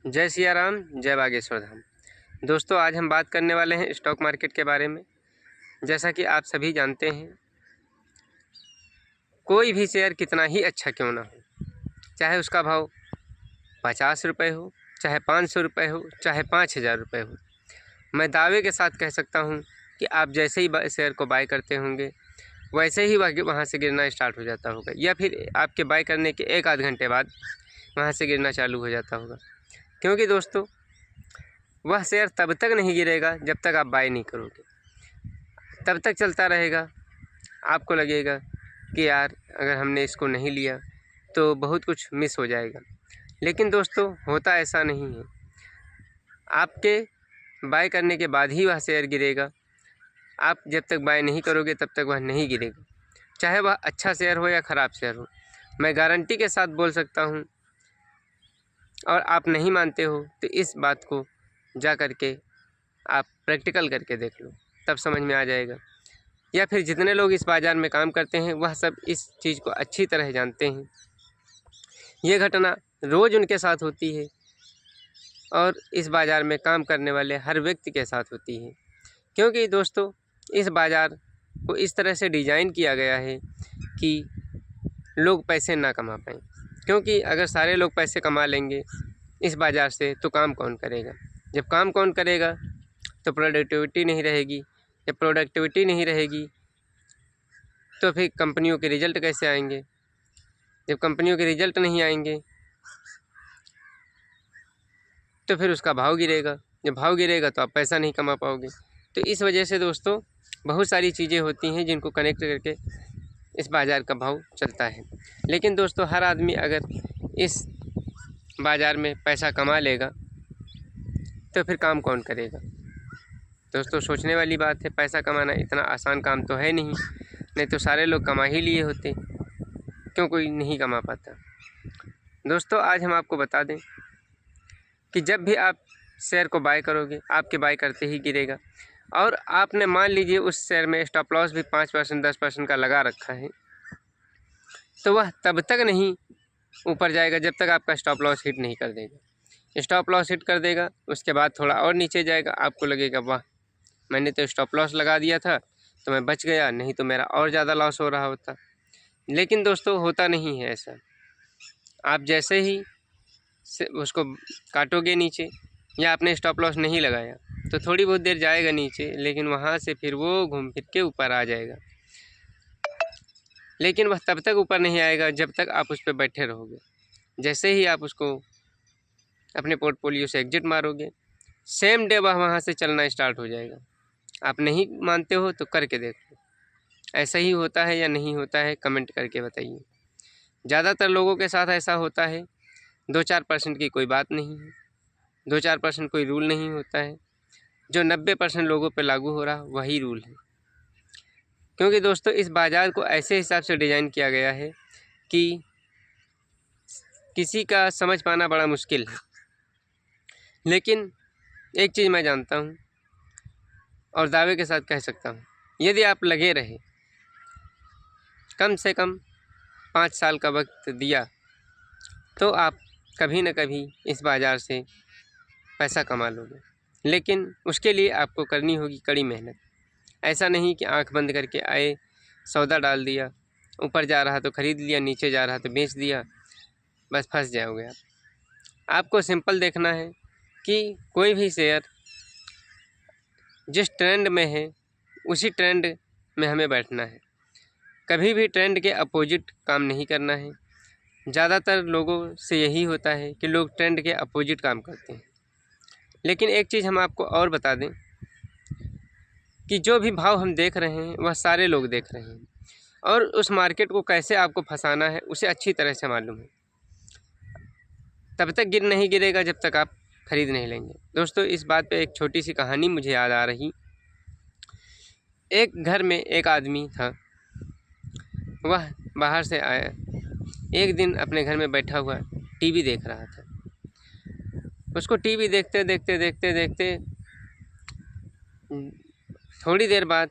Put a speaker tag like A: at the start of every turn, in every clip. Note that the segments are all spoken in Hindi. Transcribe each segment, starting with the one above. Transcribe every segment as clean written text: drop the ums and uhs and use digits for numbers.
A: जय सिया राम, जय बागेश्वर धाम। दोस्तों, आज हम बात करने वाले हैं स्टॉक मार्केट के बारे में। जैसा कि आप सभी जानते हैं, कोई भी शेयर कितना ही अच्छा क्यों ना हो, चाहे उसका भाव 50 रुपये हो, चाहे 500 रुपये हो, चाहे 5000 रुपये हो, मैं दावे के साथ कह सकता हूं कि आप जैसे ही शेयर को बाय करते होंगे वैसे ही वहाँ से गिरना स्टार्ट हो जाता होगा, या फिर आपके बाय करने के 1 आध घंटे बाद वहाँ से गिरना चालू हो जाता होगा। क्योंकि दोस्तों, वह शेयर तब तक नहीं गिरेगा जब तक आप बाय नहीं करोगे। तब तक चलता रहेगा। आपको लगेगा कि यार, अगर हमने इसको नहीं लिया तो बहुत कुछ मिस हो जाएगा। लेकिन दोस्तों, होता ऐसा नहीं है। आपके बाय करने के बाद ही वह शेयर गिरेगा। आप जब तक बाय नहीं करोगे तब तक वह नहीं गिरेगा, चाहे वह अच्छा शेयर हो या ख़राब शेयर हो। मैं गारंटी के साथ बोल सकता हूँ। और आप नहीं मानते हो तो इस बात को जा कर के आप प्रैक्टिकल करके देख लो, तब समझ में आ जाएगा। या फिर जितने लोग इस बाज़ार में काम करते हैं वह सब इस चीज़ को अच्छी तरह जानते हैं। ये घटना रोज़ उनके साथ होती है और इस बाज़ार में काम करने वाले हर व्यक्ति के साथ होती है। क्योंकि दोस्तों, इस बाज़ार को इस तरह से डिज़ाइन किया गया है कि लोग पैसे ना कमा पाएँ। क्योंकि अगर सारे लोग पैसे कमा लेंगे इस बाज़ार से तो काम कौन करेगा? जब काम कौन करेगा तो प्रोडक्टिविटी नहीं रहेगी। जब प्रोडक्टिविटी नहीं रहेगी तो फिर कंपनियों के रिज़ल्ट कैसे आएंगे? जब कंपनियों के रिज़ल्ट नहीं आएंगे तो फिर उसका भाव गिरेगा। जब भाव गिरेगा तो आप पैसा नहीं कमा पाओगे। तो इस वजह से दोस्तों, बहुत सारी चीज़ें होती हैं जिनको कनेक्ट करके इस बाज़ार का भाव चलता है। लेकिन दोस्तों, हर आदमी अगर इस बाज़ार में पैसा कमा लेगा तो फिर काम कौन करेगा? दोस्तों, सोचने वाली बात है। पैसा कमाना इतना आसान काम तो है नहीं तो सारे लोग कमा ही लिए होते। क्यों कोई नहीं कमा पाता? दोस्तों, आज हम आपको बता दें कि जब भी आप शेयर को बाय करोगे, आपके बाय करते ही गिरेगा। और आपने मान लीजिए उस शेयर में स्टॉप लॉस भी 5% 10% का लगा रखा है, तो वह तब तक नहीं ऊपर जाएगा जब तक आपका स्टॉप लॉस हिट नहीं कर देगा। स्टॉप लॉस हिट कर देगा, उसके बाद थोड़ा और नीचे जाएगा। आपको लगेगा वाह, मैंने तो स्टॉप लॉस लगा दिया था तो मैं बच गया, नहीं तो मेरा और ज़्यादा लॉस हो रहा होता। लेकिन दोस्तों, होता नहीं है ऐसा। आप जैसे ही उसको काटोगे नीचे, या आपने स्टॉप लॉस नहीं लगाया, तो थोड़ी बहुत देर जाएगा नीचे, लेकिन वहाँ से फिर वो घूम फिर के ऊपर आ जाएगा। लेकिन वह तब तक ऊपर नहीं आएगा जब तक आप उस पर बैठे रहोगे। जैसे ही आप उसको अपने पोर्टफोलियो से एग्जिट मारोगे, सेम डे वह वहाँ से चलना स्टार्ट हो जाएगा। आप नहीं मानते हो तो करके देखो, ऐसा ही होता है या नहीं होता है, कमेंट करके बताइए। ज़्यादातर लोगों के साथ ऐसा होता है। 2-4% की कोई बात नहीं है, 2-4% कोई रूल नहीं होता है। जो 90% लोगों पे लागू हो रहा वही रूल है। क्योंकि दोस्तों, इस बाज़ार को ऐसे हिसाब से डिज़ाइन किया गया है कि किसी का समझ पाना बड़ा मुश्किल है। लेकिन एक चीज़ मैं जानता हूँ और दावे के साथ कह सकता हूँ, यदि आप लगे रहे, कम से कम 5 साल का वक्त दिया, तो आप कभी न कभी इस बाज़ार से पैसा कमा लोगे। लेकिन उसके लिए आपको करनी होगी कड़ी मेहनत। ऐसा नहीं कि आंख बंद करके आए, सौदा डाल दिया, ऊपर जा रहा तो ख़रीद लिया, नीचे जा रहा तो बेच दिया, बस फंस जाओगे आप। आपको सिंपल देखना है कि कोई भी शेयर जिस ट्रेंड में है उसी ट्रेंड में हमें बैठना है। कभी भी ट्रेंड के अपोजिट काम नहीं करना है। ज़्यादातर लोगों से यही होता है कि लोग ट्रेंड के अपोजिट काम करते हैं। लेकिन एक चीज़ हम आपको और बता दें कि जो भी भाव हम देख रहे हैं वह सारे लोग देख रहे हैं, और उस मार्केट को कैसे आपको फंसाना है उसे अच्छी तरह से मालूम है। तब तक गिर नहीं गिरेगा जब तक आप ख़रीद नहीं लेंगे। दोस्तों, इस बात पे एक छोटी सी कहानी मुझे याद आ रही। एक घर में एक आदमी था। वह बाहर से आया, एक दिन अपने घर में बैठा हुआ टीवी देख रहा था। उसको टीवी देखते देखते देखते देखते थोड़ी देर बाद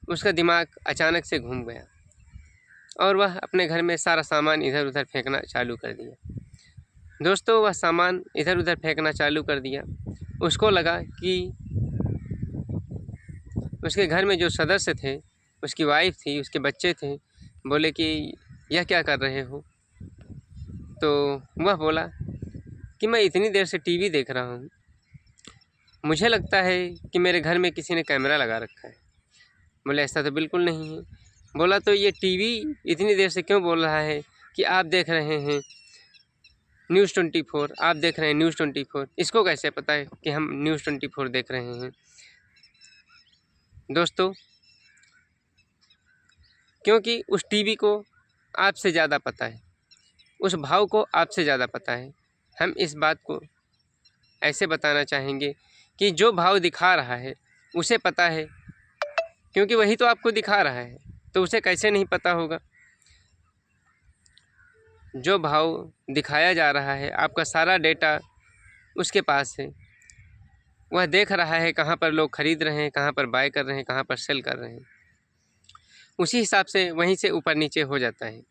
A: उसका दिमाग अचानक से घूम गया और वह अपने घर में सारा सामान इधर उधर फेंकना चालू कर दिया। दोस्तों वह सामान इधर उधर फेंकना चालू कर दिया। उसको लगा कि उसके घर में जो सदस्य थे, उसकी वाइफ थी, उसके बच्चे थे, बोले कि यह क्या कर रहे हो? तो वह बोला कि मैं इतनी देर से टीवी देख रहा हूँ, मुझे लगता है कि मेरे घर में किसी ने कैमरा लगा रखा है। बोले ऐसा तो बिल्कुल नहीं है। बोला तो ये टीवी इतनी देर से क्यों बोल रहा है कि आप देख रहे हैं न्यूज़ 24, आप देख रहे हैं न्यूज़ 24, इसको कैसे पता है कि हम न्यूज़ 24 देख रहे हैं? दोस्तों क्योंकि उस टीवी को आपसे ज़्यादा पता है, उस भाव को आपसे ज़्यादा पता है। हम इस बात को ऐसे बताना चाहेंगे कि जो भाव दिखा रहा है उसे पता है, क्योंकि वही तो आपको दिखा रहा है, तो उसे कैसे नहीं पता होगा? जो भाव दिखाया जा रहा है, आपका सारा डेटा उसके पास है। वह देख रहा है कहाँ पर लोग खरीद रहे हैं, कहाँ पर बाय कर रहे हैं, कहाँ पर सेल कर रहे हैं। उसी हिसाब से वहीं से ऊपर नीचे हो जाता है।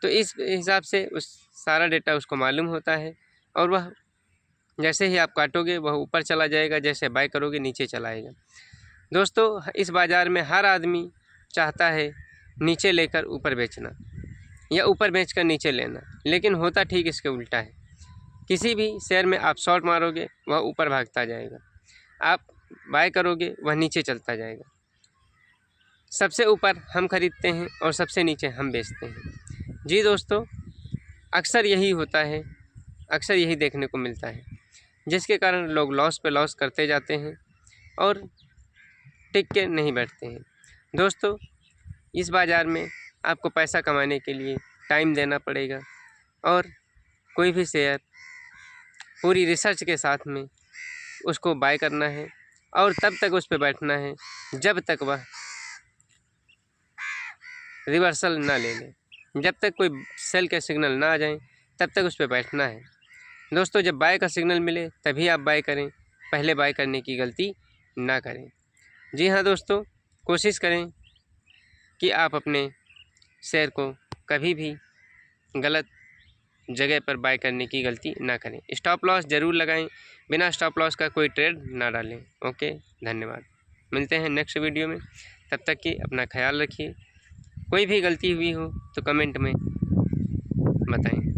A: तो इस हिसाब से उस सारा डेटा उसको मालूम होता है, और वह जैसे ही आप काटोगे वह ऊपर चला जाएगा, जैसे बाय करोगे नीचे चला आएगा। दोस्तों इस बाज़ार में हर आदमी चाहता है नीचे लेकर ऊपर बेचना या ऊपर बेचकर नीचे लेना, लेकिन होता ठीक इसके उल्टा है। किसी भी शेयर में आप शॉर्ट मारोगे वह ऊपर भागता जाएगा, आप बाय करोगे वह नीचे चलता जाएगा। सबसे ऊपर हम खरीदते हैं और सबसे नीचे हम बेचते हैं। जी दोस्तों, अक्सर यही होता है, अक्सर यही देखने को मिलता है, जिसके कारण लोग लॉस पे लॉस करते जाते हैं और टिक के नहीं बैठते हैं। दोस्तों इस बाज़ार में आपको पैसा कमाने के लिए टाइम देना पड़ेगा, और कोई भी शेयर पूरी रिसर्च के साथ में उसको बाय करना है, और तब तक उस पर बैठना है जब तक वह रिवर्सल ना ले ले, जब तक कोई सेल के सिग्नल ना आ जाए तब तक उस पर बैठना है। दोस्तों जब बाय का सिग्नल मिले तभी आप बाय करें, पहले बाय करने की गलती ना करें। जी हाँ दोस्तों, कोशिश करें कि आप अपने शेयर को कभी भी गलत जगह पर बाय करने की गलती ना करें। स्टॉप लॉस ज़रूर लगाएं, बिना स्टॉप लॉस का कोई ट्रेड ना डालें। ओके, धन्यवाद। मिलते हैं नेक्स्ट वीडियो में, तब तक कि अपना ख्याल रखिए। कोई भी गलती हुई हो तो कमेंट में बताएं।